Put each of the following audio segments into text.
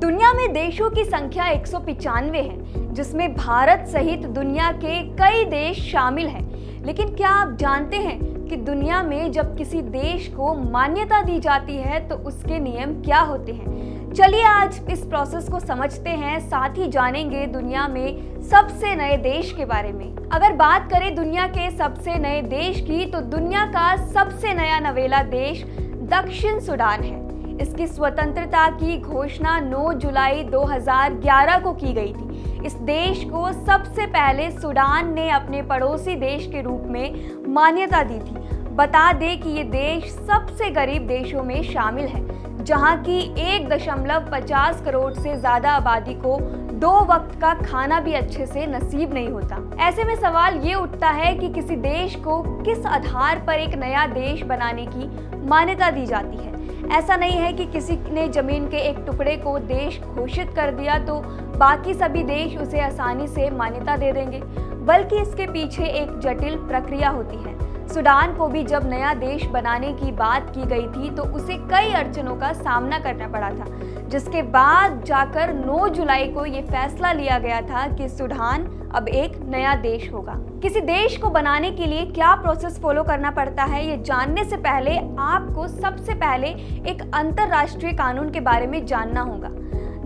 दुनिया में देशों की संख्या 195 है, जिसमें भारत सहित दुनिया के कई देश शामिल हैं। लेकिन क्या आप जानते हैं कि दुनिया में जब किसी देश को मान्यता दी जाती है तो उसके नियम क्या होते हैं? चलिए आज इस प्रोसेस को समझते हैं, साथ ही जानेंगे दुनिया में सबसे नए देश के बारे में। अगर बात करें दुनिया के सबसे नए देश की, तो दुनिया का सबसे नया नवेला देश दक्षिण सूडान है। इसकी स्वतंत्रता की घोषणा 9 जुलाई 2011 को की गई थी। इस देश को सबसे पहले सूडान ने अपने पड़ोसी देश के रूप में मान्यता दी थी। बता दें कि ये देश सबसे गरीब देशों में शामिल है, जहां की 1.50 करोड़ से ज्यादा आबादी को 2 वक्त का खाना भी अच्छे से नसीब नहीं होता। ऐसे में सवाल ये उठता है कि किसी देश को किस आधार पर एक नया देश बनाने की मान्यता दी जाती है। ऐसा नहीं है कि किसी ने जमीन के एक टुकड़े को देश घोषित कर दिया तो बाकी सभी देश उसे आसानी से मान्यता दे देंगे, बल्कि इसके पीछे एक जटिल प्रक्रिया होती है। सूडान को भी जब नया देश बनाने की बात की गई थी तो उसे कई अड़चनों का सामना करना पड़ा था, जिसके बाद जाकर 9 जुलाई को ये फैसला लिया गया था कि सूडान अब एक नया देश होगा। किसी देश को बनाने के लिए क्या प्रोसेस फॉलो करना पड़ता है, ये जानने से पहले आपको सबसे पहले एक अंतर्राष्ट्रीय कानून के बारे में जानना होगा।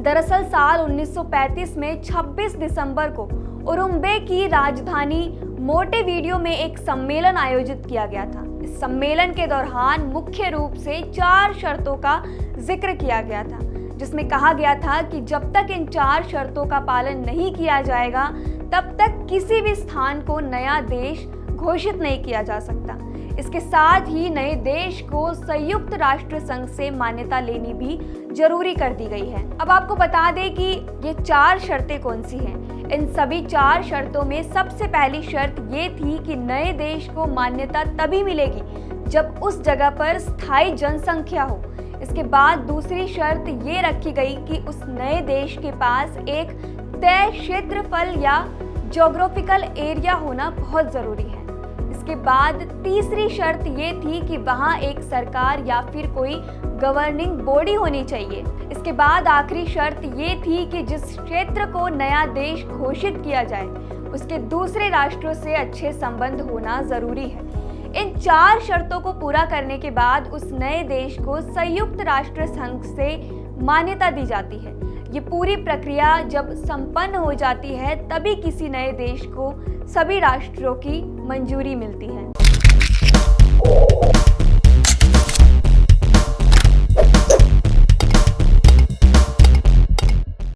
दरअसल साल 1935 में 26 दिसंबर को उरुम्बे की राजधानी मोंटेवीडियो में एक सम्मेलन आयोजित किया गया था। इस सम्मेलन के दौरान मुख्य रूप से 4 शर्तों का जिक्र किया गया था, जिसमें कहा गया था कि जब तक इन 4 शर्तों का पालन नहीं किया जाएगा तब तक किसी भी स्थान को नया देश घोषित नहीं किया जा सकता। इसके साथ ही नए देश को संयुक्त राष्ट्र संघ से मान्यता लेनी भी जरूरी कर दी गई है। अब आपको बता दें कि ये 4 शर्तें कौन सी हैं। इन सभी 4 शर्तों में सबसे पहली शर्त ये थी कि नए देश को मान्यता तभी मिलेगी जब उस जगह पर स्थायी जनसंख्या हो। इसके बाद दूसरी शर्त ये रखी गई कि उस नए देश के पास एक तय क्षेत्रफल या ज्योग्राफिकल एरिया होना बहुत जरूरी है। इसके बाद तीसरी शर्त ये थी कि वहाँ एक सरकार या फिर कोई गवर्निंग बॉडी होनी चाहिए। इसके बाद आखिरी शर्त ये थी कि जिस क्षेत्र को नया देश घोषित किया जाए उसके दूसरे राष्ट्रों से अच्छे संबंध होना जरूरी है। इन 4 शर्तों को पूरा करने के बाद उस नए देश को संयुक्त राष्ट्र संघ से मान्यता दी जाती है। ये पूरी प्रक्रिया जब संपन्न हो जाती है तभी किसी नए देश को सभी राष्ट्रों की मंजूरी मिलती है।